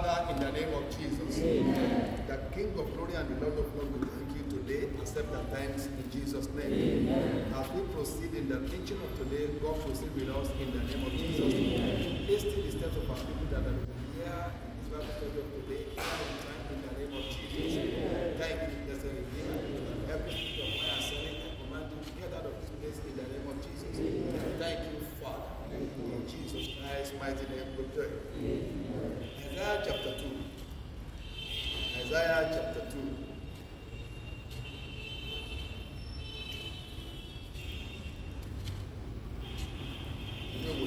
Father, in the name of Jesus, the King of glory and the Lord of lords, we thank you today. Accept our thanks in Jesus' name. As we proceed in the teaching of today, God proceed with us in the name of Jesus. Hasten the steps of our people that are here in this Bible study of today, in the name of Jesus. Thank you, blessed Redeemer. Every spirit of fire selling, I command you to get out of this place in the name of Jesus. Thank you, Father. In Jesus Christ's mighty name we pray. Isaiah chapter 2. Isaiah chapter 2.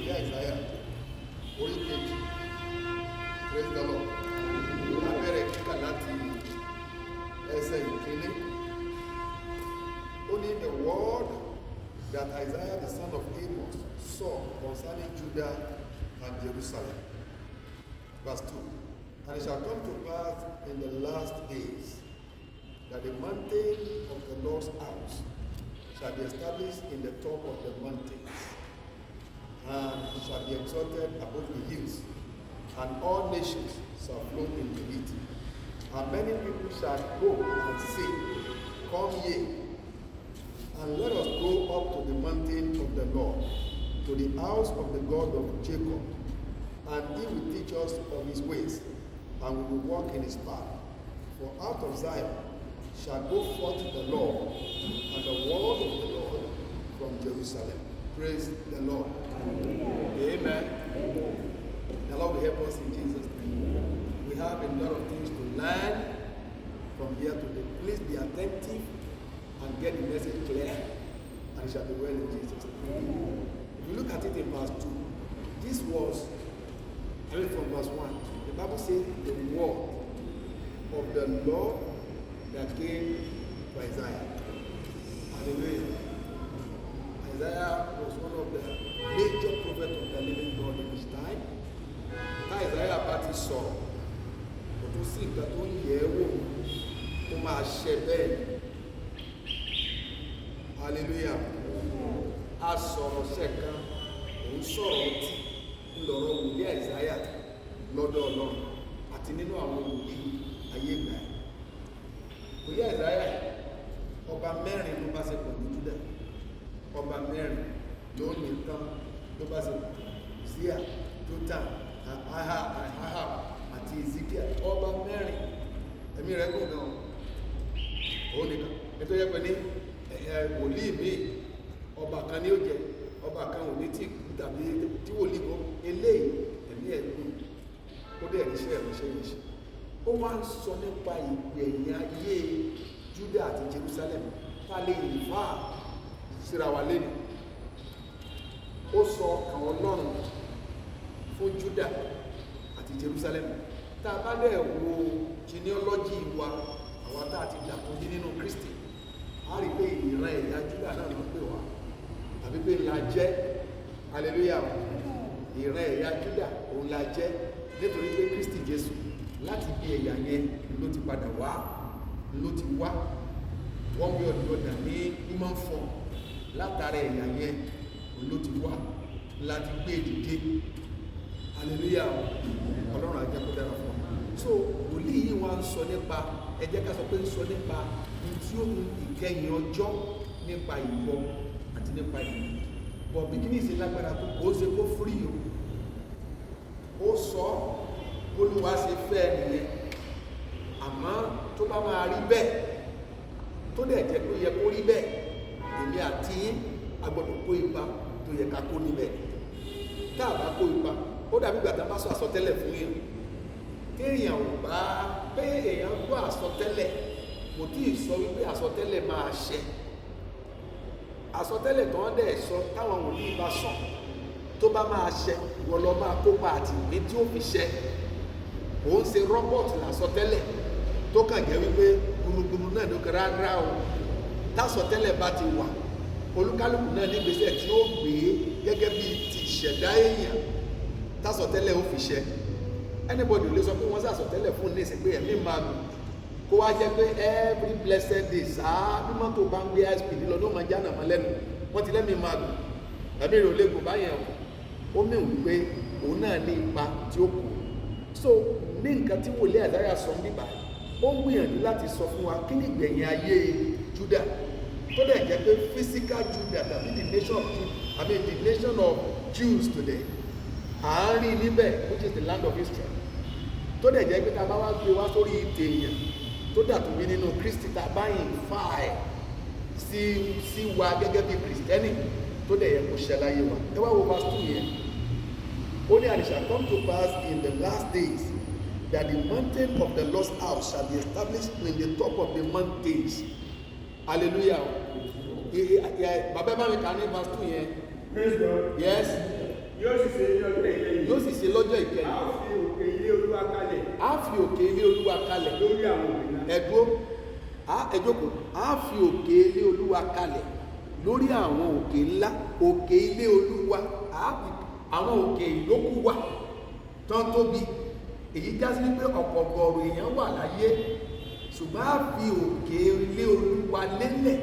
Isaiah. Praise the Lord. Abẹ́rẹ́ kíkà láti ẹsẹ̀ ìkíní. Only the word that Isaiah the son of Amos saw concerning Judah and Jerusalem. Verse 2. And it shall come to pass in the last days that the mountain of the Lord's house shall be established in the top of the mountains, and it shall be exalted above the hills, and all nations shall flow into it. And many people shall go and say, Come ye, and let us go up to the mountain of the Lord, to the house of the God of Jacob, and he will teach us of his ways, and we will walk in his path. For out of Zion shall go forth the Lord, and the word of the Lord from Jerusalem. Praise the Lord. Amen. The Lord will help us in Jesus' name. We have a lot of things to learn from here today. Please be attentive and get the message clear, and it shall be well in Jesus' name. If you look at it in verse 2, this was, from verse 1, the Bible says the word of the Lord that came to Isaiah. Hallelujah. Isaiah was one of the major prophets of the living God in his time. Isaiah bá ti sọ̀rọ̀, kò tún sí nǹkan tó ń yẹ̀ ẹ́ wò tó máa ṣẹ bẹ́ẹ̀. Hallelujah. A sọ̀rọ̀ ṣẹ̀kan, òun sọ̀rọ̀ ọtí, ńlọrọ̀ wòlíì Isaiah lọ́dọ̀ Ọlọ́run àti nínú àwọn wòlíì ayé ìgbà yẹn. Wòlíì Isaiah ọba mẹ́rin ló bá ṣe pẹ̀lú Júdà. Ọba mẹ́rin ló ní tán ló bá ṣe Síà, Jótàm, Ahab àti Ezekiel. Ọba mẹ́rin ẹ̀mí rẹ̀ gùn gan-an. Ó nìkan. Ètò yẹ pé ní wòlíì míì ọba kan ní ó jẹ, ọba kan ò ní tí tàbí tí wòlíì kan eléyìí ẹ̀mí ẹ̀ gùn. Ó dẹ̀ ríṣẹ́ ìránṣẹ́ yìí ṣe. Ó wá ń sọ nípa ìgbẹ̀yìn ayé Júdà àti Jerusalem tá lè yìí fáà síra wa lẹ́nu. Ó sọ ọkàn Ọlọ́run fún Júdà àti Jerusalem. Tá a bá dẹ̀ wo genealogy wa, àwa tá a ti dàkúnjí nínú Kristi, a rí pé ìran ẹ̀yà Júdà náà ló pè wá, àbí pé la jẹ́, hallelujah, ìran ẹ̀yà Júdà òun la jẹ́ nítorí pé Kristi Jésù láti bí ẹ̀yà yẹn ló ti padà wá, ló ti wá, wọ́n bí ọ̀dà ní human form látara ẹ̀yà yẹn ló ti wá láti gbé ìdíje. Hallelujah. Ọlọ́run àjẹ́ kó dára fún wa. So wòlíì yìí wá ń sọ nípa, ẹ jẹ́ ká sọ pé ń sọ nípa tí ó mú ìkẹyìn ọjọ́, nípa ìbọ àti nípa ìlú. Bọ̀ bí kíní ìṣe lágbára tó kó ṣe kó fúrí o. Ó sọ Olúwa ṣe fẹ́ nìyẹn. Àmọ́ tó bá máa rí bẹ́ẹ̀, tó dẹ̀ jẹ́ pé yẹ kó rí bẹ́ẹ̀, èmi àti yín a gbọ́dọ̀ kó ipa tó yẹ ká kó níbẹ̀. Tá a bá kó ipa, ó dàbí ìgbà tá a bá sọ àsọtẹ́lẹ̀ fún yín. Téèyàn ò bá pé èèyàn gbọ́ àsọtẹ́lẹ̀, kò tí ì sọ wípé àsọtẹ́lẹ̀ máa ṣẹ. Àsọtẹ́lẹ̀ tó ń dẹ̀ sọ táwọn wòlíì bá sọ tó bá máa ṣẹ, wọ́n lọ máa kópa àti ìwé tí ó fi ṣẹ. Òun ṣe rọ́bọ̀tì làsọtẹ́lẹ̀ tó kàn jẹ́ wípé gbùnùgbùnù náà ló kẹ́ rárá o. Tásọtẹ́lẹ̀ bá ti wà, olúkálùkù náà nígbésẹ̀ tí ó gbé gẹ́gẹ́ bí ti ìṣẹ̀dá èèyàn tásọtẹ́lẹ̀ ó fi ṣẹ. Anybody lè sọ pé wọ́n sàsọtẹ́lẹ̀ fún ní ìsìn pé ẹ̀mí máa gùn kó wá jẹ́ pé every blessed day sáá bí mọ́tò bá ń gbé high speed lọ ló máa jánà mọ́ lẹ́nu, wọ́n ti lẹ́mìí máa gùn ẹ̀mí rẹ̀ ò lè gùn báyẹn o. Ó mìíràn wípé òun náà ní ipa tí ó kù. So ní nǹkan tí wòlíì Àìsáyà sọ níbà ó ń gbìyànjú láti sọ fún wa kí ni ìgbẹ̀yìn ayé Júdà tó dẹ̀ jẹ́ pé physical Judah tàbí the nation of Jews today àárín níbẹ̀ which is the land of Israel tó dẹ̀ jẹ́ pé tá a bá wá gbé wá sórí ìtẹ̀ èèyàn tó dàtú bí nínú Kristi tá a bá yìn fà ẹ̀ sí wa gẹ́gẹ́ bí Kristẹni tó dẹ̀ yẹ kó ṣẹ láyé wa ẹ wá wo verse 2 yẹn ó ní and it shall come to pass in the last days that the mountain of the Lord's house shall be established in the top of the mountains. Hallelujah. Bàbá bá mi kà ní verse 2 yẹn. Praise God. Yes. Yóò sì ṣe lọ́jọ́ ìkẹyìn. Yóò sì ṣe lọ́jọ́ ìkẹyìn. A ó fi òkè ilé Olúwa kalẹ̀. A fi òkè ilé Olúwa kalẹ̀. Lórí àwọn òmìnira. Ẹ̀dúró. Ẹ jókòó. A fi òkè ilé Olúwa kalẹ̀ lórí àwọn òkè ńlá. Òkè ilé Olúwa. Àwọn òkè ìyókù wà tán tóbi. Èyí já sí wípé ọ̀pọ̀gọ̀rọ̀ èèyàn wà láyé. Ṣùgbọ́n a fi òkè ilé Olúwa lélẹ̀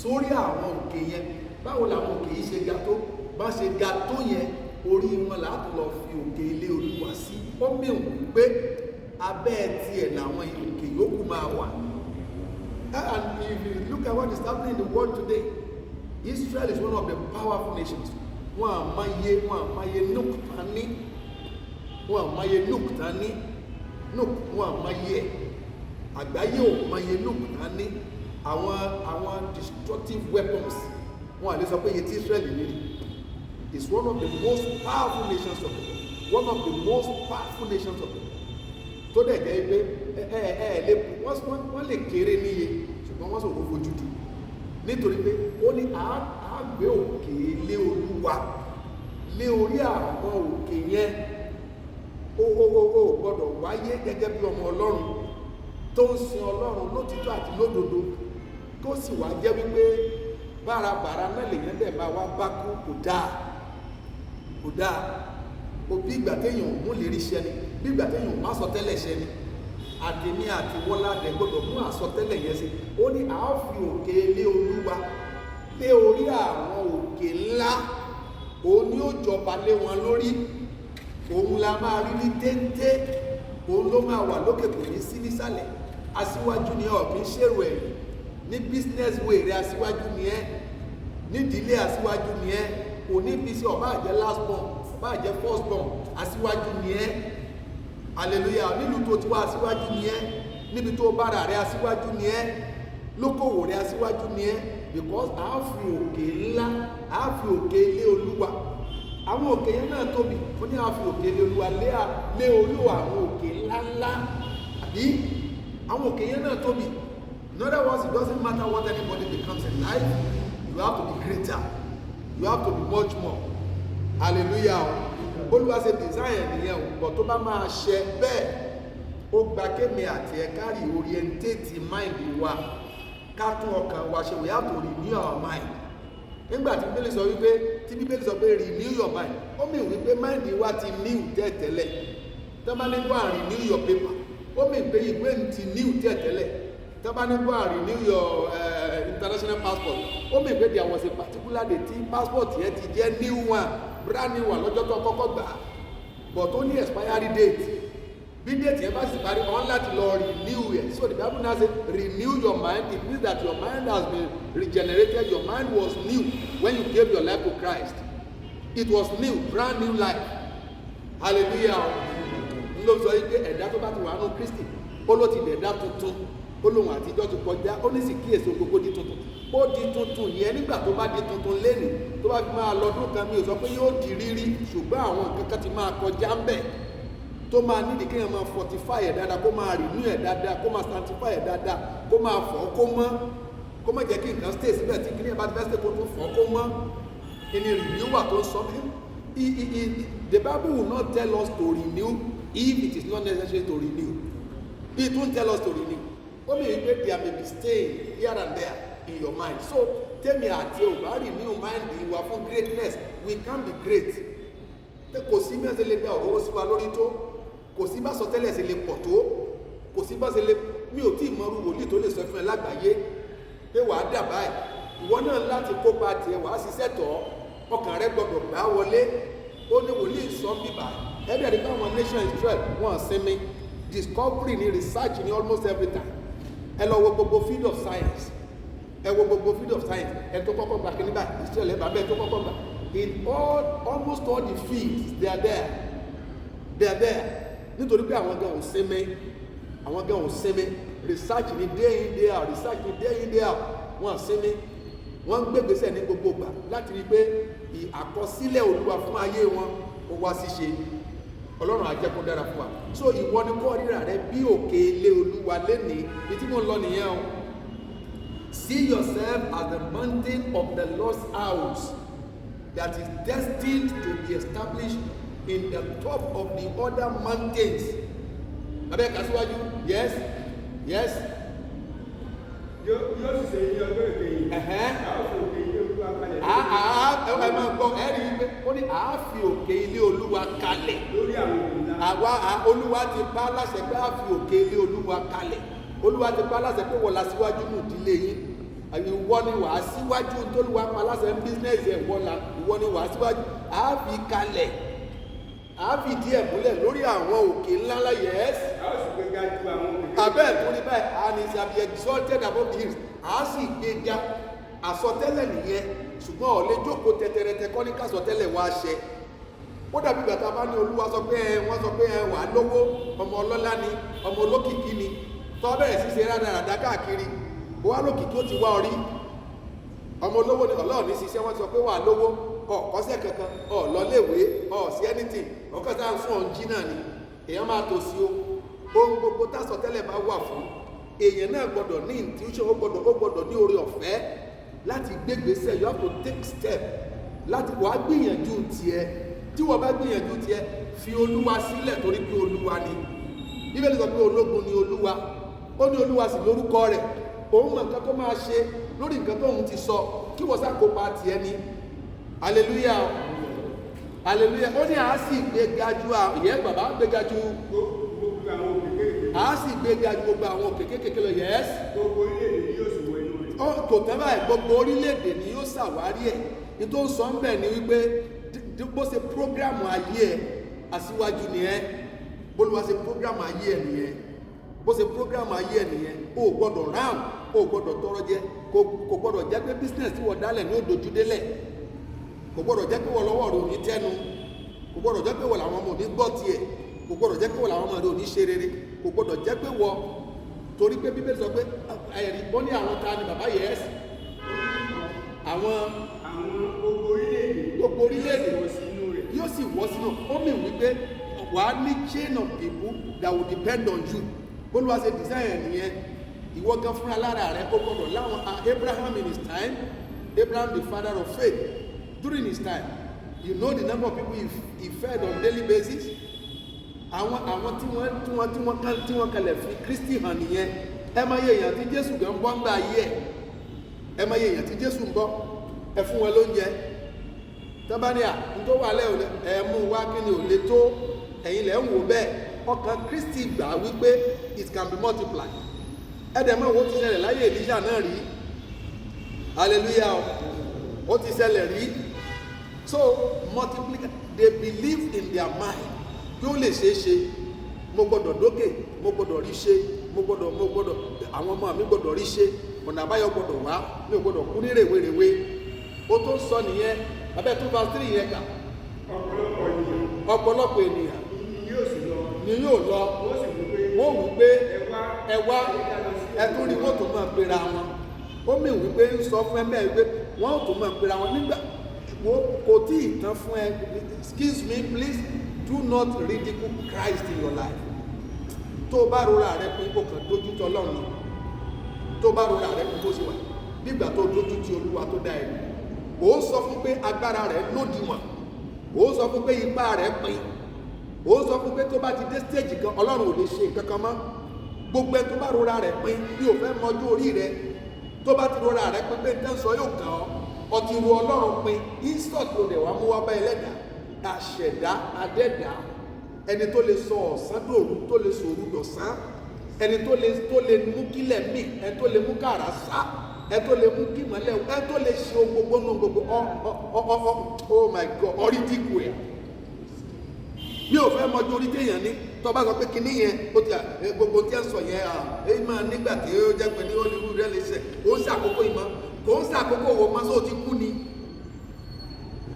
sórí àwọn òkè yẹn. Báwo làwọn òkè yìí ṣe ga tó? Bá ṣe ga tó yẹn orí wọn láti lọ fi òkè ilé Olúwa sí. Ó mìíràn pé abẹ́ tiẹ̀ làwọn òkè yòókù máa wà. And if you look at what is happening in the world today, Israel is one of the powerful nations. Wọ́n àmáyé Núk tání. Wọ́n àmáyé Núk tání. Núk wọ́n àmáyé ẹ̀. Àgbáyé ò máyé Núk tání. Àwọn destructive weapons. Wọ́n àlè sọ pé iye tí Israel ní. Is one of the most powerful nations of the world. One of the most powerful nations of the world. Tó dẹ̀ jẹ́ pé wọ́n lè kéré níye ṣùgbọ́n wọ́n sọ̀rọ̀ fojú dù nítorí pé ó ní àgbé òkè lé Olúwa lé orí àwọn òkè yẹn ó gbọ́dọ̀ wáyé gẹ́gẹ́ bí ọmọ Ọlọ́run tó ń sin Ọlọ́run lótìtọ́ àti lódodo kó sì wá jẹ́ wípé bárabàrá náà lèyàn dẹ̀ máa wá bá kú kò dáa òbí ìgbà téèyàn mú lè rí iṣẹ́ ni bí ìgbà téèyàn má sọ tẹ́lẹ̀ ṣẹ́ ni àdèmí àti wọ́ládẹ gbọ́dọ̀ mú àsọtẹ́lẹ̀ yẹn sí ó ní a ó fi òkè lé Olúwa lé orí àwọn òkè ńlá òun ni ó jọba lé wọn lórí òun la máa rí ní téńté òun ló máa wà lókè kò ní sí nísàlẹ̀ aṣíwájú ni ọ̀gbìn ṣèrò ẹ̀yìn ní business way rẹ aṣíwájú ni ẹ́ nídìílé aṣíwájú ni ẹ́ kò ní bí sí ọba àjẹ́ last born ọba àjẹ́ first born aṣíwájú ni ẹ́ hallelujah nílùú tó ti wá aṣíwájú ni ẹ́ níbi tó bára rẹ aṣíwájú ni ẹ́ lókòwò rẹ aṣíwájú ni ẹ́ because a fi òkè ńlá a fi òkè lé Olúwa àwọn òkè yẹn náà tóbi fún ní a fi òkè lé Olúwa lé orí àwọn òkè ńláńlá àbí àwọn òkè yẹn náà tóbi. In other words, it doesn't matter what anybody becomes in life, you have to be greater, you have to be much more. Hallelujah. Olúwa ṣe design nìyẹn o, but tó bá máa ṣe bẹ́ẹ̀ ó gba kémi àti ẹ̀ kárí orientate mind wa ká tún ọkàn wa ṣe we have to renew our mind. Nígbà tí Bíbélì sọ pé renew your mind, ó mì wípé mind wa ti new tẹ́tẹ́lẹ̀. Tó bá ní go and renew your paper, ó mì pé ìwé ti new tẹ́tẹ́lẹ̀. Tó bá ní go and renew your international passport, ó mì pé there was a particular day tí passport yẹn ti jẹ́ new one, brand new one lọ́jọ́ tó kọ́kọ́ gbà á, but ó ní expiry date. Bí date yẹn bá sì parí on láti lọ renew it. So the Bible now say renew your mind. It means that your mind has been regenerated. Your mind was new when you gave your life to Christ. It was new, brand new life. Hallelujah. N ló sọ yìí pé ẹ̀dá tó bá ti wà nínú Kristi ó ló ti dẹ̀dá tuntun ó lóhun àtijọ́ ti kọjá ó ní sì kíyèsí gbogbo di tuntun ó di tuntun yẹn nígbà tó bá di tuntun lẹ́nu tó bá fi máa lọ́dún kan mi ò sọ pé yóò di rírí ṣùgbọ́n àwọn nǹkan kan ti máa kọjá ń bẹ̀ tó máa nídìí kéèyàn máa fortify ẹ̀ dáadáa kó máa renew ẹ̀ dáadáa kó máa sanctify ẹ̀ dáadáa kó máa fọ̀ kó má jẹ́ kí nǹkan stay síbẹ̀ tí kíní ẹ̀ bá ti fẹ́ stay kó tún fọ̀ kó mọ́ ẹni renewal tó ń sọ the Bible will not tell us to renew if it is not necessary to renew. It won't tell us to renew. Ó mi wípé there may be stain here and there in your mind. So tẹ́mi àti ò bá renew mind ìwà fún greatness we can be great. Kò sí bí wọ́n ṣe lè gba òróró sí wa lórí tó, kò sí bá sọ tẹ́lẹ̀ ṣe lè pọ̀ tó, kò sí bá ṣe lè mi ò tí ì mọrú wòlíì tó lè sọ fún ẹ lágbàáyé pé wàá dà báyìí. Ìwọ náà láti kópa tiẹ̀ wàá ṣiṣẹ́ tọ̀ ọkàn rẹ gbọdọ̀ gbà wọlé. Ó ní wòlíì sọ bíbà ẹ̀ẹ́dẹ̀ẹ́dẹ́ báwọn nation Israel wọ́n sinmi discovery ni research ni almost every time. Ẹ lọ wo gbogbo field of science. Ẹ wo gbogbo field of science. Ẹ tó kọ́kọ́ gba kìíní báyìí, ìṣẹ̀lẹ̀ bàbá ẹ tó kọ́kọ́ gba. In almost all the fields, they are there. They are there. Nítorí pé àwọn gan ò sinmi. Àwọn gan ò sinmi. Research ni day in day out. Research ni day in day out. Wọ́n sinmi. Wọ́n ń gbégbèsè ní gbogbo ìgbà láti rí pé àkọsílẹ̀ Olúwa fún ayé wọn ó wá ṣíṣe. Ọlọ́run á jẹ́ kó dára fún wa. So ìwọ ni kó ríra rẹ bí òkè ilé Olúwa lénìí. Bí tí mo ń lọ nìyẹn o. See yourself as the mountain of the Lord's house that is destined to be established in the top of the other mountains. Abẹ́ kàṣíwájú. Yes. Yes. Yóò sì ṣe ní ọjọ́ ìkẹyìn. Àwọn òkè ilé Olúwa kalẹ̀. Ẹ máa gbọ́ ẹ̀rí wípé ó ní àá fi òkè ilé Olúwa kalẹ̀. Lórí àwọn òkè ńlá. Àwa Olúwa ti pa láṣẹ pé àá fi òkè ilé Olúwa kalẹ̀. Olúwa ti pa láṣẹ pé wọ́n la síwájú nù ìdílé yín. Ìwọ ni wàá síwájú t'Olúwa pa láṣẹ ń bísínẹ́sì ẹ̀ ìwọ ni wàá síwájú. Àá fi kalẹ̀. Àá fi ìdí ẹ̀ múlẹ̀ lórí àwọn òkè ńláńlá yes. A ó sì gbéga ju àwọn òkè. Abẹ́ tó ní báyìí and he shall be exalted above the hills. Àá sì gbéga àsọtẹ́lẹ̀ nìyẹn ṣùgbọ́n ọ̀lẹ́ jókòó tẹ̀tẹ̀rẹ̀tẹ̀ kọ́ ní kásọtẹ́lẹ̀ wá ṣẹ. Ó dàbí ìgbà tá a bá ní Olúwa sọ pé wọ́n sọ pé wà á lówó ọmọ ọlọ́lá ni ọmọ olókìkí ni tó bẹ̀rẹ̀ sí ṣe rádaràdá káàkiri ó wá lókìkí ó ti wá orí ọmọ olówó ni Ọlọ́run ní ṣiṣẹ́ wọ́n sọ pé wà á lówó kọ́sẹ̀ kankan lọ́léèwé sí anything ọkọ̀ tá à ń fún ọ̀njí náà ni èèyàn máa tò sí o ohun gbogbo tásọtẹ́lẹ̀ bá wà fún èèyàn náà gbọ́dọ̀ ní intuition ó gbọ́dọ̀ ní oore ọ̀fẹ́ láti gbégbèsè you have to take step láti wàá gbìyànjú tiẹ̀ tí wọ́n bá gbìyànjú tiẹ̀ fi Olúwa sílẹ̀ torí pé Olúwa ni Bíbélì sọ pé ológun ni Olúwa ó ní Olúwa sì lórúkọ rẹ̀ òun mọ̀ nǹkan tó máa ṣe lórí nǹkan tóun ti sọ kí wọ́n sákòópa tiẹ̀ ni hallelujah hallelujah ó ní àá sì gbéga ju ìyẹn bàbá gbéga ju àá sì gbéga ju gbogbo àwọn òkè kékeré lọ yes. Gbogbo orílẹ̀-èdè ni yóò sì wọ inú rẹ̀. Kò tán báyìí gbogbo orílẹ̀-èdè ni yóò ṣàwárí ẹ̀ ní tó ń sọ ń bẹ̀ ni wípé bó ṣe prógrámù ayé ẹ̀ aṣíwájú nìyẹn bólúwa ṣe prógrámù ayé ẹ̀ nìyẹn bó ṣe prógrámù ayé ẹ̀ nìyẹn o ò gbọ́dọ̀ ráùn o ò gbọ́dọ̀ tọrọ jẹ kò gbọ́dọ̀ jẹ́ pé business tí wọ́n dálẹ̀ ní òdòjú délẹ̀ kò gbọ́dọ̀ jẹ́ pé wọ́n lọ́wọ́ rẹ̀ ò ní tẹ́nu kò gbọ́dọ̀ jẹ́ pé wọ́n làwọn ọmọ ò ní gbọ́ tiẹ̀ kò gbọ́dọ̀ jẹ́ pé wọ́n làwọn ọmọ rẹ̀ ò ní ṣe rere kò gbọ́dọ̀ jẹ́ pé wọ́n torí pé Bíbélì sọ pé ẹ̀rí ó ní àwọn ta ni bàbá yẹn ẹ̀sìn àwọn gbogbo orílẹ̀-èdè yóò sì wọ́ sínú ó mì wípé wàá ní chain of people that will depend on you Olúwa ṣe design nìyẹn ìwọ gan fúnra lára rẹ kó gbọ́dọ̀ láwọn Abraham in his time Abraham the father of faith during his time you know the number of people he fed on daily basis àwọn tí wọ́n kalẹ̀ fi Kristi hàn nìyẹn ẹ máa yẹ èèyàn tí Jésù gan bọ́ ń gbà yí ẹ máa yẹ èèyàn tí Jésù ń bọ́ ẹ fún wọn lóúnjẹ tọ́bánìyà tó wà lẹ́ ẹ mú wá kí ni ò lè tó ẹ̀yin lẹ́ ń wò bẹ́ẹ̀ ọkàn Kristi gbà wípé it can be multiplied ẹ̀dẹ̀mọ́ wo ti ṣẹlẹ̀ láyé Èlíṣà náà rí hallelujah ó ti ṣẹlẹ̀ rí so multiply they believe in their mind kí ó lè ṣeé ṣe mo gbọ́dọ̀ dókè mo gbọ́dọ̀ rí ṣe mo gbọ́dọ̀ àwọn ọmọ mi gbọ́dọ̀ rí ṣe ọ̀nà àbáyọ gbọ́dọ̀ wá mi ò gbọ́dọ̀ kú ní rèwerèwe ó tó sọ nìyẹn abẹ́ 2:3 yẹn kà ọ̀pọ̀lọpọ̀ ènìyàn ni yóò lọ wọ́n wí pé ẹ wá ẹ tún rí wọ́n tó máa pera wọn ó mì wípé ń sọ fún ẹ bẹ́ẹ̀ wípé wọ́n tó máa pera wọn nígbà kò tí ì tán fún ẹ excuse me please do not ridicule Christ in your life tó o bá rora rẹ pé kò kàn dójú tọ Ọlọ́run tó o bá rora rẹ pé kó ṣe wà nígbà tó dójú ti Olúwa tó dá ẹ ó sọ fún pé agbára rẹ lódiwọ̀n ó sọ fún pé ipá rẹ pin ó sọ fún pé tó bá ti dé stage kan Ọlọ́run ò lè ṣe nǹkan kan mọ́ gbogbo ẹ tó bá rora rẹ pin bí o fẹ́ mọjú orí rẹ tó bá ti rora rẹ pin pé n tẹ́ sọ yóò kàn ọ́ ọtí ru Ọlọ́run pin insult ló dẹ̀ wá mú wá bá ẹlẹ́dàá àṣẹ̀dá adẹ́dá ẹni tó lè sọ ọ̀sán dòru tó lè sòru dọ̀sán ẹni tó lè mú kílẹ̀ mì ẹni tó lè mú kàrà sá ẹni tó lè mú kí mọ́lẹ̀ ẹni tó lè ṣe gbogbo nù gbogbo oh my God ọ̀rídìkù ẹ̀ mi ò fẹ́ mọjú orí téèyàn ní tó bá sọ pé kinní yẹn ó ti gbogbo tí ẹ sọ yẹn èyí máa nígbà tí ó jẹ́ pé ní Hollywood rẹ̀ lè ṣe ó ń ṣàkókò ìmọ̀ kò ń ṣàkókò wo mọ́ sóò ti kú ni.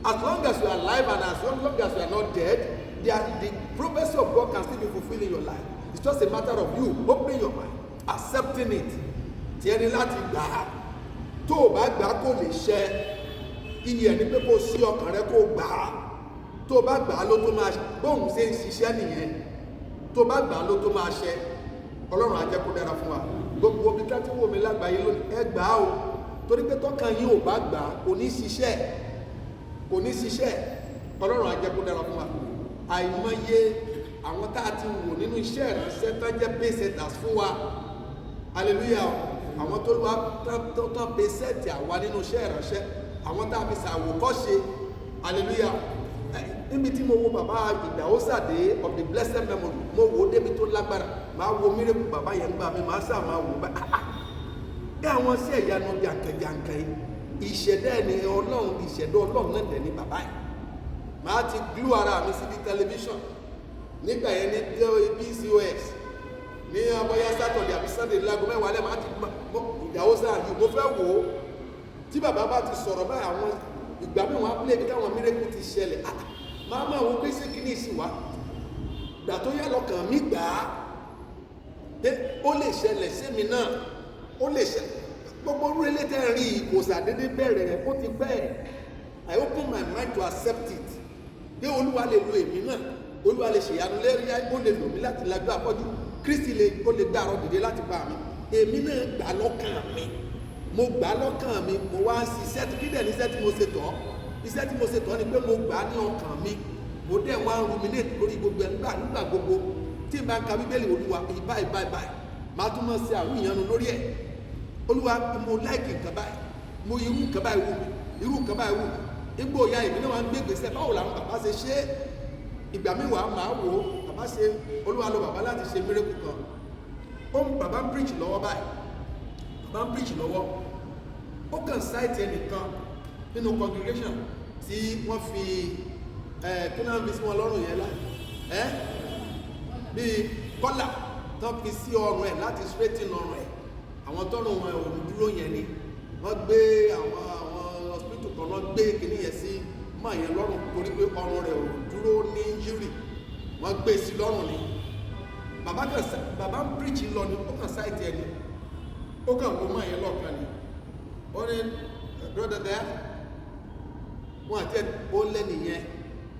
As long as you are alive and as long as you are not dead, the prophecy of God can still be fulfilled in your life. It's just a matter of you opening your mind, accepting it. Tí ẹni láti gbà á, tó o bá gbà á kò lè ṣẹ. Iyì ẹni pé kó o sí ọkàn rẹ kó o gbà á. Tó o bá gbà á ló tó máa ṣe, bóun ṣe ń ṣiṣẹ́ nìyẹn. Tó o bá gbà á ló tó máa ṣẹ. Ọlọ́run á jẹ́ kó dára fún wa. Gbogbo omi ká tí wò mí lágbàáyé lónìí, ẹ gbà á o. Torí pé tọ́kàn yín ò bá gbà á, kò ní ṣiṣẹ́. Kò ní ṣiṣẹ́. Ọlọ́run á jẹ́ kó dára fún wa. Àìmọye àwọn tá a ti wò nínú iṣẹ́ ìránṣẹ́ tán jẹ́ paysetters fún wa. Hallelujah. Àwọn tó wá tán paysetti àwa nínú iṣẹ́ ìránṣẹ́. Àwọn tá a fi ṣàwòkọ́ṣe. Hallelujah. Níbi tí mo wo bàbá Ìdáhósàdé of the blessed memory, mo wò ó débi tó lágbára. Màá wo mírèkù bàbá yẹn gbà mí, màá sà máa wò bá. Bí àwọn sí ẹ̀yánu jàǹkànjàǹkàn yìí, ìṣẹ̀dá ẹni Ọlọ́run, ìṣẹ̀dá Ọlọ́run náà dẹ̀ ní bàbá yìí. Màá ti glue ara mi síbi tẹlifíṣàn. Nígbà yẹn ní PCOS, ní abọ́yá Saturday àbí Sunday láago mẹ́wàá lẹ́ẹ̀ máa ti Ìdáhósàdé mo fẹ́ wò ó. Tí bàbá bá ti sọ̀rọ̀ báyìí àwọn ìgbà mi wọn á pílẹ̀ bí káwọn mírèkù ti ṣẹlẹ̀. Máa máa wo pé ṣé kíní sí wa. Gbà tó yá lọ́kàn mi gbà á. Pé ó lè ṣẹlẹ̀ sẹ́mi náà. Ó lè ṣẹlẹ̀. Gbogbo orú elétẹ́ rí kò sàdédé bẹ̀rẹ̀ ó ti bẹ̀rẹ̀. I open my mind to accept it. Pé Olúwa lè lo èmi náà. Olúwa lè ṣèyanu lérí ó lè lò mí láti lajú afọ́jú. Kristi ó lè gbà àrọ̀ dìde láti bá mi. Èmi náà gbà lọ́kàn mi. Mo gbà lọ́kàn mi. Mo wá sí iṣẹ́ tí kí dẹ̀ ní iṣẹ́ tí mo ṣe tọ́. Iṣẹ́ tí mo ṣe tọ́ ni pé mo gbà ní ọkàn mi. Mo dẹ̀ wá ń ruminate lórí gbogbo ẹ̀ nígbà gbogbo. Tí n bá ń ka Bíbélì Olúwa báyìí. Màá tún mọ̀ sí àwọn ìyanu lórí ẹ̀. Olúwa mo láìkì nǹkan báyìí. Mo irú nǹkan báyìí wù mí. Irú nǹkan báyìí wù mí. Igbó ya èmi náà wá ń gbé gbèsè báwo làwọn bàbá ṣe ṣe é. Ìgbà mi wà máa wò ó bàbá ṣe Olúwa lo bàbá láti ṣe mírèkù kan. Bàbá ń preach lọ́wọ́ báyìí. Bàbá ń preach lọ́wọ́. Ó kàn sáìtì ẹnìkan nínú congregation tí wọ́n fi kí náà fi sí wọn lọ́rùn yẹn láì bíi kọ́là tán fi sí ọrùn ẹ̀ láti straighten ọrùn ẹ̀. Àwọn tọ́rùn wọn ò dúró yẹn ni wọ́n gbé àwọn hospital kan náà gbé kíní yẹn sí máa yẹn lọ́rùn torí pé ọrùn rẹ̀ ò dúró ní injury wọ́n gbé sí lọ́rùn ni. Bàbá ń preach lọ ni ó kàn sáìtì ẹni ó kàn ló máa yẹn lọ́ọ̀kan ni ó ní brother there wọn àti ó lẹ́nu yẹn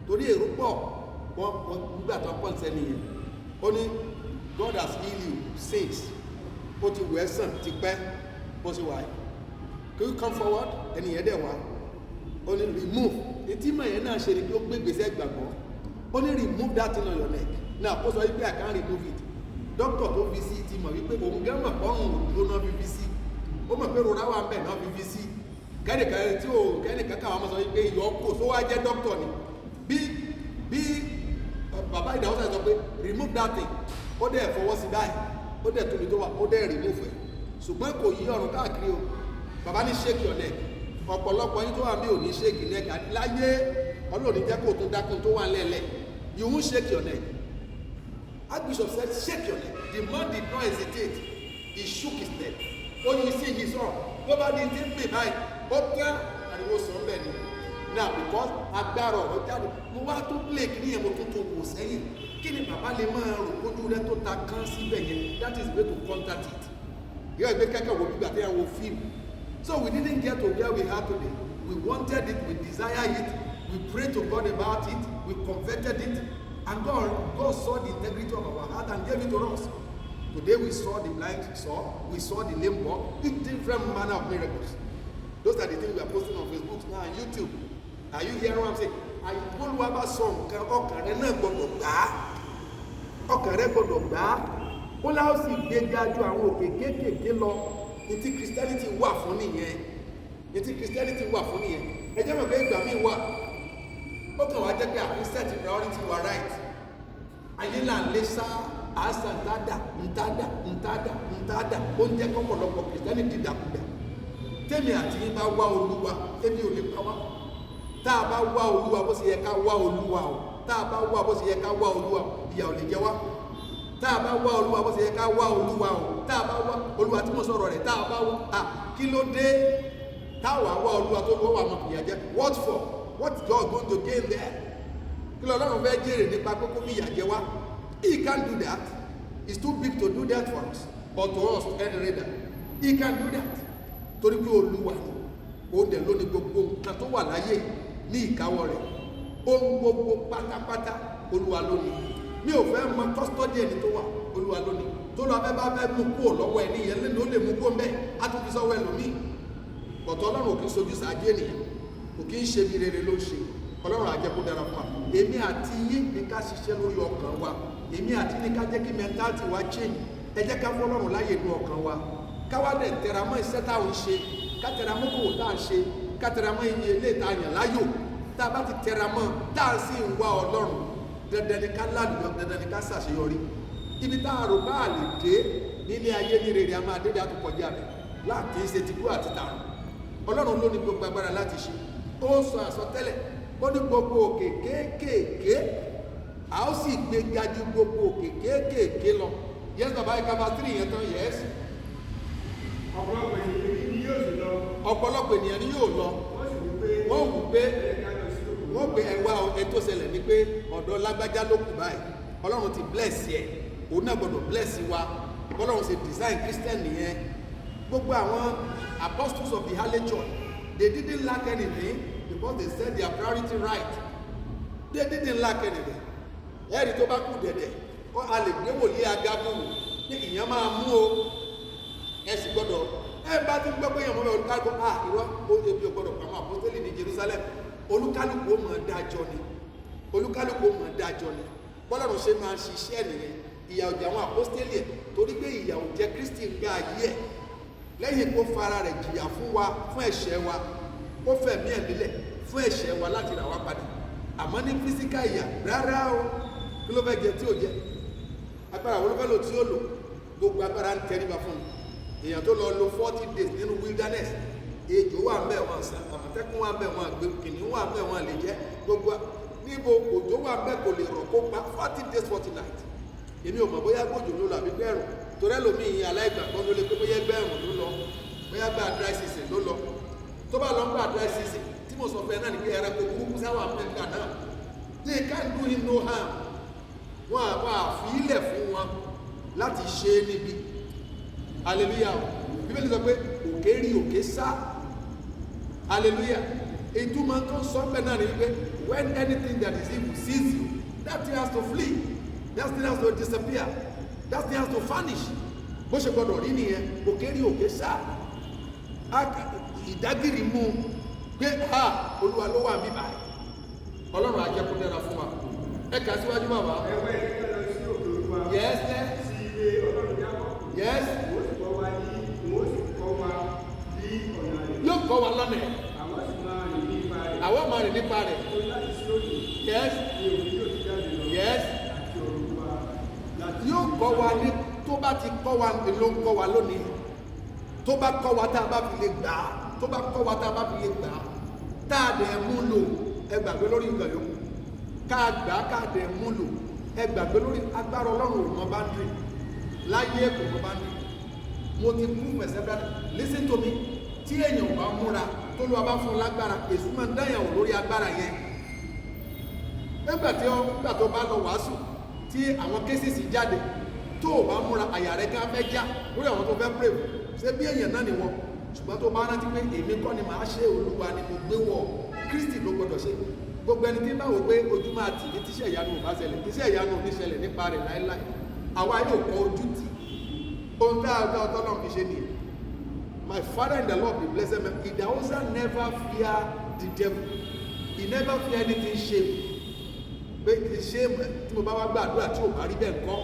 torí èrò pọ̀ wọ́n nígbà tó pọ̀ sẹ́ni yẹn ó ní God has healed you since ó ti wẹ̀ sàn ti pẹ́ bó ṣe wà yìí can you come forward ẹni yẹn dẹ̀ wá ó ní remove etí mọ̀ yẹn náà ṣe ni pé ó gbé gbèsè gbàgbọ́ ó ní remove that thing on your neck now ó sọ wípé I can't remove it doctor tó fi sí ti mọ̀ wípé òun gẹ́ mọ̀ pọ́nrún òdúró náà fi sí ó mọ̀ pé rora wà ń bẹ̀ náà fi sí kẹ́nìkan tí ó kẹ́nìkan káwọn ọmọ sọ wípé ìyọ́ kò tó wá jẹ́ doctor ni bí bàbá Ìdáhósàdé sọ pé remove that thing ó dẹ̀ fọwọ́ sí báyìí ó dẹ̀ tóbi tó wà ó dẹ̀ remove ẹ̀ ṣùgbọ́n kò yí ọ̀run káàkiri o bàbá ní shake your neck ọ̀pọ̀lọpọ̀ yín tó wà mí ò ní shake neck láyé ọlọ́ọ̀ni jẹ́ kó tún dákun tó wà lẹ́lẹ̀ you won't shake your neck. Archbishop said shake your neck. The man did not hesitate. He shook his neck. Ó ní sí his own bó bá di tí ń pè báyìí ó tẹ́ àríwó sọ ń bẹ̀ ni now because agbára ọ̀rọ̀ jáde mo wá tó play kí nìyẹn mo tún tó wò sẹ́yìn kí ni bàbá lè máa rò kójú rẹ tó ta kán síbẹ̀ yẹn that is way to contact it yóò gbé kẹ́kẹ́ wo gbígbà tí wọ́n fíìmù so we didn't get to where we are today we wanted it we desired it we prayed to God about it we converted it and God saw the integrity of our heart and gave it to us. Today we saw the blind saw, we saw the lame walk, in different manner of miracles. Those are the things we are posting on Facebook now and YouTube. Are you hearing what I'm saying? Olúwa bá sọ nǹkan ọkàn rẹ náà gbọdọ̀ gbà á. Ọkàn rẹ gbọdọ̀ gbà á. Ó láwọn sì gbéga ju àwọn òkè kéékèèké lọ. Ìtí Christianity wà fún nìyẹn. Ìtí Christianity wà fún nìyẹn. Ẹ jẹ́ mọ̀ pé ìgbà míì wà. Ó kàn wá jẹ́ pé àfi set priority wa right. Ayé là ń lé sáá. Asa ntada ó ń jẹ́ kọ́pọ̀lọpọ̀ kìrìsìtẹ́nì dìdàkudà tẹ́mi àti yín bá wá Olúwa tẹ́mi ò lè pa wá tá a bá wá Olúwa bó ṣe yẹ ká wá Olúwa o tá a bá wá bó ṣe yẹ ká wá Olúwa ìyà ò lè jẹ wá tá a bá wá olúwa bó ṣe yẹ ká wá olúwa o tá a bá wá olúwa tí mo sọ̀rọ̀ rẹ̀ tá a bá wá kí ló dé táwa wá olúwa tó lọ́wọ́ àwọn ìyà jẹ what for what God going to gain there kí ló Ọlọ́run fẹ́ jèrè nípa pé kó fi ìyà jẹ wá he can't do that it's too big to do that for us or to us any rather he can't do that torí pé olúwa ó dẹ̀ lóní gbogbo nǹkan tó wà láyé ní ìkáwọ́ rẹ̀ ohun gbogbo pátápátá olúwa lóní mi ò fẹ́ mọ kọ́sítọ́dì ẹni tó wà olúwa lóní tó lọ abẹ́ bá fẹ́ mú kúrò lọ́wọ́ ẹni yẹn lẹ́nu ó lè mú kúrò mẹ́ á tún fi sọ́wọ́ ẹlòmíì bọ̀tọ̀ ọlọ́run ò kí ń sojú sáájú ènìyàn kò kí ń ṣe bí rere ló ń ṣe ọlọ́run àjẹkù dára fún wa èmi àti yín ní ká ṣiṣẹ́ lórí ọkàn wa èmi àti ní ká jẹ́ kí mentality wa change ẹ jẹ́ ká fọlọ́run láyè inú ọkàn wa káwá dẹ̀ tẹra mọ́ iṣẹ́ táwọn ń ṣe ká tẹra mọ́ kòwò tá à ń ṣe ká tẹra mọ́ iye ilé ìta yàn láyò tá a bá ti tẹra mọ́ tá a sì ń wá ọlọ́run dandan ni ká lálùyọ dandan ni ká ṣàṣeyọrí ibi tá a rò bá a lè dé nílé ayé ní rere a máa dédé àtúkọjá rẹ̀ láti ṣe ti kú àti tààrùn ọlọ́run ló ní gbogbo agbára láti ṣe ó sọ àsọtẹ́lẹ̀ ó ní gbogbo òkè kéékèèké a ó sì gbé ga ju gbogbo òkè kéékèèké lọ yes bàbá yìí kábà 3 yẹn tán yes ọ̀pọ̀lọpọ̀ ènìyàn ni yóò lọ wọ́n wù pé wọ́n gbé ẹwà ètò ìṣẹ̀lẹ̀ ní pé ọ̀dọ̀ lágbájá ló kù báyìí ọlọ́run ti bless yẹ òun náà gbọ́dọ̀ bless wa ọlọ́run ṣe design Christian nìyẹn gbogbo àwọn apostles of the early church they didn't lack anything because they said their priority right they didn't lack anything ẹ̀rí tó bá kù dẹ̀dẹ̀ a lè gbé wòlíì agábùrù ní ìyẹn máa mú o ẹ sì gbọ́dọ̀ ẹ bá ti gbọ́ pé èèyàn mọ́ olùkálùkù irọ́ ó ebi ò gbọ́dọ̀ pàmò àpọ́sítélì ní Jerusalem olúkálùkù ó mọ̀ dájọ́ ni olúkálùkù ó mọ̀ dájọ́ ni bọ́lọ́run ṣe máa ń ṣiṣẹ́ nìyẹn ìyà ò jẹ àwọn àpọ́sítélì ẹ̀ torí pé ìyà ò jẹ Kristi ń gbá ayé ẹ̀ lẹ́yìn kó fara rẹ̀ jìyà fún wa fún ẹ̀ṣẹ̀ wa ó fẹ̀mí ẹ̀ nílẹ̀ fún ẹ̀ṣẹ̀ wa láti rà wá padà àmọ́ ní físíkà ìyà rárá o kí ló fẹ́ jẹ tí ò jẹ agbára wo ló fẹ́ lò tí ó lò gbogbo agbára ń tẹríba fún mi èèyàn tó lọ lo 40 days nínú wilderness ejò wà ńbẹ̀ wọn sàn àmọ̀tẹ́kùn wà ńbẹ̀ wọn àgbẹ̀ kìnìún wà ńbẹ̀ wọn lè jẹ gbogbo níbo òjò wà ńbẹ̀ kò lè rọ̀ kó pa 40 days 40 nights èmi ò mọ̀ bóyá gbòjò ló lọ àbí gbẹ̀rùn torí ẹlòmíì aláìgbàgbọ́ ló lè pé bóyá gbẹ̀rùn ló lọ bóyá gba dry season ló lọ tó bá lọ ń gba dry season tí mo sọ fún ẹ náà ní pé ẹranko burúkú sáwọn amẹ́ríkà náà they can't do him no harm wọn àwọn àfilẹ̀ fún wọn láti ṣe é níbi hallelujah bíbélì sọ pé òkè rí òkè sá hallelujah ìtumọ̀ tó ń sọ pé náà ní wípé when anything that is evil sees you that thing has to flee that thing has to disappear that thing has to vanish bó ṣe gbọdọ̀ rí nìyẹn òkè rí òkè sá ìdágìrì mú pé olúwa ló wà mí báyìí ọlọ́run àjẹkù dára fún wa ẹ kà síwájú bàbá yes yes yóò kọ́ wa lọ́nà àwọn máa rìn nípa rẹ̀ yes yes yóò kọ́ wa ní tó bá ti kọ́ wa ló ń kọ́ wa lónìí tó bá kọ́ wa tá a bá fi lè gbà á tó bá kọ́ wa tá a bá fi lè gbà á tá a dẹ̀ mú lò ẹ gbàgbé lórí nǹkan yòókù ká a gbà á ká a dẹ̀ mú lò ẹ gbàgbé lórí agbára ọlọ́run ò mọ báńdìrì láyé kò mọ báńdìrì mo ti kú pẹ̀sẹ̀ bá listen to me tí èèyàn bá múra tó lọ́wọ́ bá fún lágbára èṣù máa ń dáyàwó lórí agbára yẹn nígbà tó bá lọ wàásù tí àwọn kéṣìṣì jáde tó o bá múra àyà rẹ ká fẹ́ já lórí àwọn tó fẹ́ pray ṣé bí èèyàn náà ni wọn ṣùgbọ́n tó bá rántí pé èmi kọ́ ni màá ṣe olúwa ni mo gbé wọ̀ Kristi ló gbọdọ̀ ṣe gbogbo ẹni tí báwo pé ojú máa tì ní tíṣẹ́ ìyanu ò bá ṣẹlẹ̀ tíṣẹ́ ìyanu ò ní ṣẹlẹ̀ nípa rẹ̀ láéláé àwa yóò kọ ojú tì ohun tá a gbá ọtọ́ náà fi ṣe nìyẹn my father in the Lord be blessed man he also never fear the devil he never fear anything shame pé shame tí mo bá wá gbàdúrà tí ò bá rí bẹ́ẹ̀ kọ́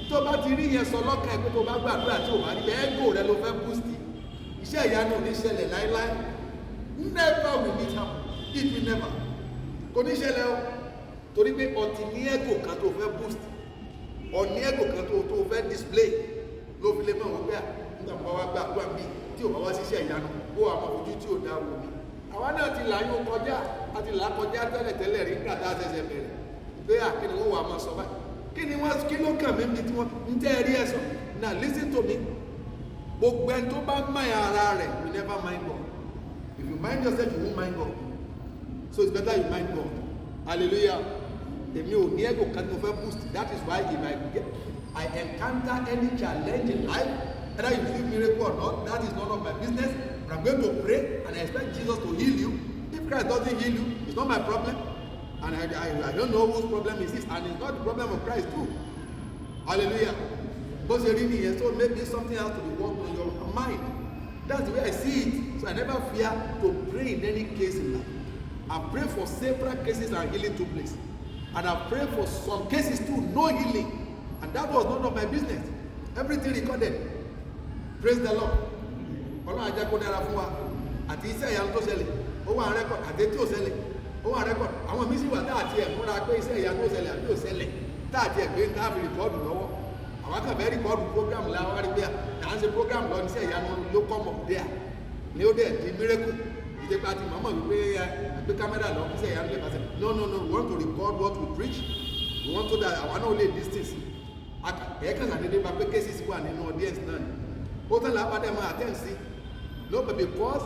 tó bá ti rí yẹn sọ lọ́kàn ẹ̀ pé tó bá gbàdúrà tí ò bá rí bẹ́ẹ̀ ẹ́gò rẹ ló fẹ́ boost iṣẹ́ ìyanu ò ní ṣẹlẹ̀ láéláé never will it happen it will never kò ní ṣẹlẹ̀ o torí pé ọtí ní ẹ́gò kan tó fẹ́ boost ọ̀ní ẹ́gò kan tó fẹ́ display ló fi lè mọ̀ wọ́n pé nígbà tó bá wá gbàdúrà bíi tí ò bá wá síṣẹ́ ìyanu kó àwọn ojú tí ò dá wò mí àwa náà ti làyún kọjá àti là kọjá tẹ́lẹ̀tẹ́lẹ̀ rí nígbà tá a ṣẹ̀ṣẹ̀ bẹ̀rẹ̀ pé àkínní wọ́n wà máa sọ báyìí kí ni wọ́n kí ló kàn mí bí tí wọ́n ń tẹ́ ẹ̀rí ẹ̀sọ́. Now listen to me. Gbogbo ẹni tó bá mind ara rẹ̀ you never mind God. If you mind yourself you won't mind God. So it's better you mind God. Hallelujah. Èmi ò ní ego kan tí mo fẹ́ boost. That is why if I encounter any challenge in life, whether you receive miracle or not, that is none of my business. But I'm going to pray and I expect Jesus to heal you. If Christ doesn't heal you, it's not my problem. And I don't know whose problem is this, and it's not the problem of Christ too. Hallelujah. But so maybe something has to be worked on your mind. That's the way I see it. So I never fear to pray in any case in life. I pray for several cases and healing took place. And I pray for some cases too, no healing. And that was none of my business. Everything recorded. Praise the Lord. Ọlọ́run ajá kó dára fún wa. Àti iṣẹ́ ìyanu tó ṣẹlẹ̀. Ó wà rẹ́kọ̀d àti tí ò ṣẹlẹ̀. Ó wà rẹ́kọ̀d. Àwọn míì sì wà táàtì ẹ̀ múra pé iṣẹ́ ìyanu tó ṣẹlẹ̀ àti ò ṣẹlẹ̀. Táàtì ẹ̀ gbé ń káàbì rìkọ́ọ̀dù lọ́wọ́. Àwọn akẹ́bẹ̀ẹ́ rìkọ́ọ̀dù program la wá rí bí i à ń ṣe program lọ ní iṣẹ́ ìyanu ló kọ́ mọ̀ dé à. Ní ó dẹ̀ di miracle. Ìjẹba ti mọ̀mọ́ wípé gbé kámẹ́rà lọ kí iṣẹ́ ìyanu lè pàṣẹ. No, we want to record what we preach. We want to that àwọn náà lè distance. Ẹ̀ẹ́kan àdédé bá pé cases wà nínú audience náà ni. Ó tán làwọn adé máa attend sí. No, but because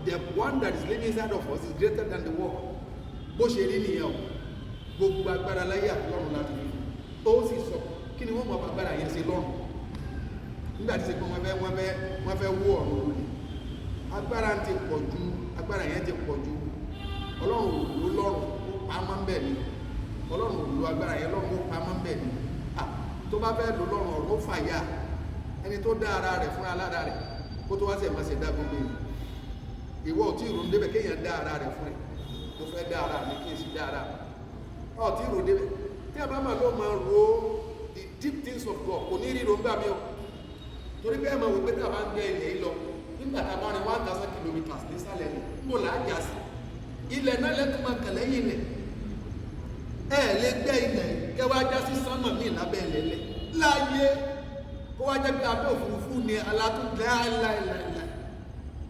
the one that is living inside of us is greater than the world. Bó ṣe rí nìyẹn o. Gbogbo agbára láyé àtúrọ̀rùn láti rí. Ó sì sọ kí ni wọ́n mọ agbára yẹn ṣe lọ́rùn. Nígbà tí ṣe pé wọ́n fẹ́ wó ọ̀run lórí. Agbára ti pọ̀ ju agbára yẹn ti pọ̀ ju. Ọlọ́run ò lò lọ́rùn ó pa mọ́ ń bẹ̀ ni. Ọlọ́run ò lò agbára yẹn lọ́rùn ó pa mọ́ ń bẹ̀ ni. Tó bá fẹ́ lò lọ́rùn ọ̀run ó fàyà. Ẹni tó dá ara rẹ̀ fúnra lára rẹ̀ kó tó wá sí ẹ̀mọ́ sí dá gbogbo yìí. Ìwọ ò tí ì ròó débẹ̀ kéèyàn dá ara rẹ̀ fún ẹ̀. Mo fẹ́ dá ara mi kí n sì dá ara mi. Ọ̀ tí ì ròó débẹ̀. Tí a bá máa ló máa ro the deep things of God kò ní ríro ń gbà mí o. Torí bẹ́ẹ̀ máa wò pé tá a bá ń gbẹ ilẹ̀ yìí lọ nígbà tá a bá rin 1,000 kilometers nísàlẹ̀ ni mo là á jà sí. Ilẹ̀ náà lẹ́tọ́ máa kàn lẹ́yìn ilẹ̀. Ẹ lè gbẹ́ ilẹ̀ kẹ́ wá já sí sánmà míì lábẹ́ ilẹ̀ lẹ̀. Láyé kó wá jẹ́ pé abẹ́ òfurufú ni alátúndẹ́ aláìláìláì.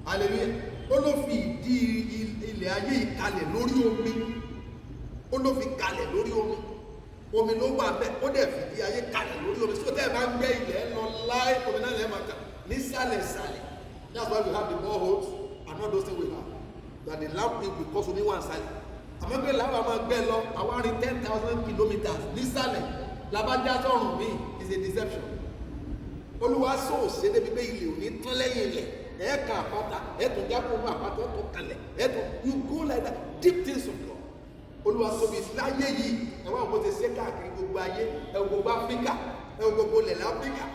Hallelujah. Ó ló fi ìdí ilẹ̀ ayé ìkalẹ̀ lórí omi. Ó ló fi kalẹ̀ lórí omi. Omi ló wà bẹ́ẹ̀ ó dẹ̀ fi ìdí ayé kalẹ̀ lórí omi. Sọ tẹ́ ẹ bá ń gbẹ́ ilẹ̀ lọ láì omi náà lẹ́ẹ̀ máa kà nísàlẹ̀ sàlẹ̀. That's why we have the boreholes and all those things we have. That the lamp is because omi wà sàlẹ̀. Àmọ́ pé làwọn máa gbẹ́ lọ àwọn rin 10,000 kilometers nísàlẹ̀ làbájá sọ̀rùn mi is a deception. Olúwa sọ òṣèré débi pé ilé òní tán lẹ́yìn ilẹ̀ ẹ̀ẹ́ka àpáta ẹ̀ẹ́tún jákòó àpáta ẹ̀ẹ́tún kalẹ̀ ẹ̀ẹ́tún you go like that deep things of God. Olúwa sọ bí láyé yìí ẹ̀wọ̀n àwọn ti ṣe káàkiri gbogbo ayé ẹ̀wọ̀n gbogbo Áfíríkà ẹ̀wọ̀n gbogbo lẹ̀ láfíríkà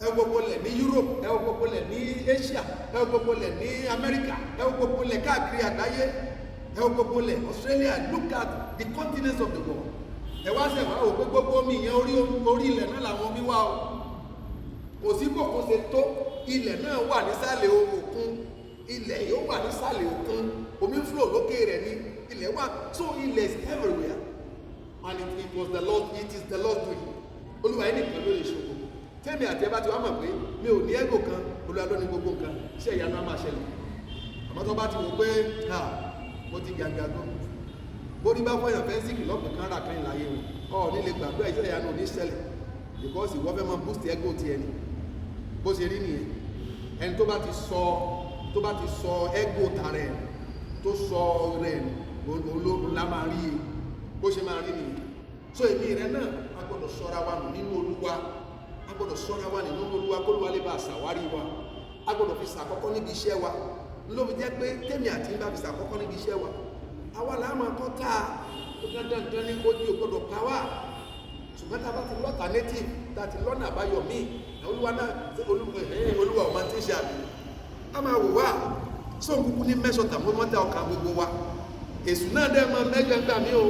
ẹ̀wọ̀n gbogbo lẹ̀ ní Europe ẹ̀wọ̀n gbogbo lẹ̀ ní Asia ẹ̀wọ̀n gbogbo lẹ̀ ní America ẹ̀wọ̀n gbogbo lẹ̀ káàkiri àgbáyé ẹ̀wọ̀n gbogbo lẹ̀ Australia look at the continents of the world. Ẹ̀wọ̀n àṣẹ wà ó pé gbogbo omi yẹn orí ilẹ̀ náà làwọn omi wà ó. Kò sí bòkun ṣe tó ilẹ̀ náà wà nísàlẹ̀ òkun ilẹ̀ yóò wà nísàlẹ̀ òkun omi flow lókè rẹ̀ ní ilẹ̀ wà so ilẹ̀ is everywhere and it was the Lord it is the Lord doing. Olúwa yẹn nìkan ló lè ṣògo tẹ́mi àti ẹbá ti wá mọ̀ pé mi ò ní ẹ́gò kan Olúwa ló ní gbogbo nǹkan ṣé ìyanu á máa ṣẹlẹ̀ àmọ́ tó bá ti wò pé mo ti gàgà gan bórí bá fọyàn fẹ́ sí kìlọ́pù kan rà kan ìlàyé wọn nílé gbàgbọ́ ìṣẹ́ ìyanu ò ní ṣẹlẹ̀ because ìwọ fẹ́ máa boost ẹ́gò tiẹ̀ ni bó ṣe rí nìyẹn ẹni tó bá ti sọ ẹ́gò tààrẹ tó sọ rẹ̀ olóòrùn lá máa rí bó ṣe máa rí nìyẹn so èmi rẹ náà a gbọ́dọ̀ ṣọ́ra wa nù nínú Olúwa a gbọ́dọ̀ ṣọ́ra wa nínú Olúwa kó Olúwa lè bá ṣàwárí wa a gbọ́dọ̀ fi ṣàkọ́kọ́ níbi iṣẹ́ wa ló fi jẹ́ pé tèmi àti ń bá fi ṣàkọ́kọ́ níbi iṣẹ́ wa àwa là á máa kọ́ tá a dandan ní kó di ògbọ́dọ̀ pa wá ṣùgbọ́n tá a bá ti lọ́ta native tá a ti lọ́nà àbáyọ míì Olúwa náà Olúwa ọmọ tí ń ṣe àbí a máa wò wá sóhun kúkú ní mẹ́sọ̀tà mọ́ mọ́tà ọkàn gbogbo wa èṣù náà dẹ́ mọ mẹ́gbẹ̀ngbà mí o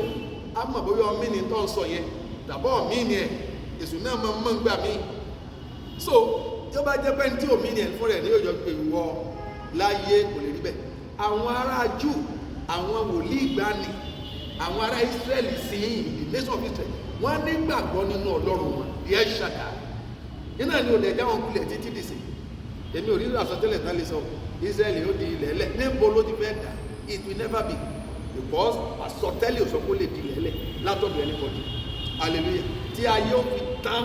a mọ̀ bóyá ọmí ni tó ń sọ yẹn dàbọ̀ ọmí ni ẹ̀ èṣù náà mọ mọ́ gbà mí so tí ó bá jẹ́ pé tí òmí ni ẹ̀ fún rẹ̀ ní òjò pé ìwọ láyé kò lè rí bẹ́ẹ̀ àwọn ará jù àwọn wòlíì ìgbàanì àwọn ará Israẹli sí the nation of Israel wọ́n nígbàgbọ́ nínú Ọlọ́run wọn díẹ̀ ṣàdá nínú ni olè jáwọn kulẹ̀ títí dìsìn èmi ò rí àsọtẹ́lẹ̀ tán lè sọ Israẹli ó di ilẹ̀ ẹlẹ̀ níbo ló ti fẹ́ dà it will never be because àsọtẹ́lẹ̀ ò sọ pé ó lè di ilẹ̀ ẹlẹ̀ látọ̀dọ̀ anybody hallelujah tí ayé ó fi tán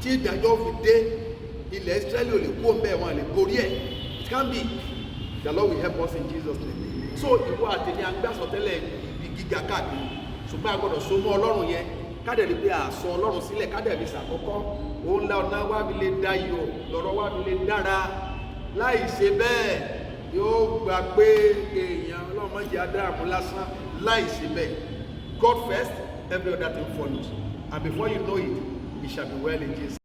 tí ìdájọ́ fi dé ilẹ̀ Israẹli ò lè kó ń bẹ́ẹ̀ wọn lè borí ẹ̀. It can be. The Lord will help us in Jesus' name. So ìwọ àtẹ̀lé agbásọtẹ́lẹ̀ ibi gíga káàkiri ṣùgbọ́n a gbọ́dọ̀ so mọ́ Ọlọ́run yẹn kádẹ̀lì pé àsọ Ọlọ́run sílẹ̀ kádẹ̀lì sàkọ́kọ́ òun la ọ̀nà wá fi lè dayọ̀ lọ́rọ̀ wá fi lè dára láì ṣe bẹ́ẹ̀ yóò gbà pé èèyàn Ọlọ́run má jẹ́ adáàmú lásán láì ṣe bẹ́ẹ̀. God first, every other thing follows, and before you know it, it shall be well in Jesus.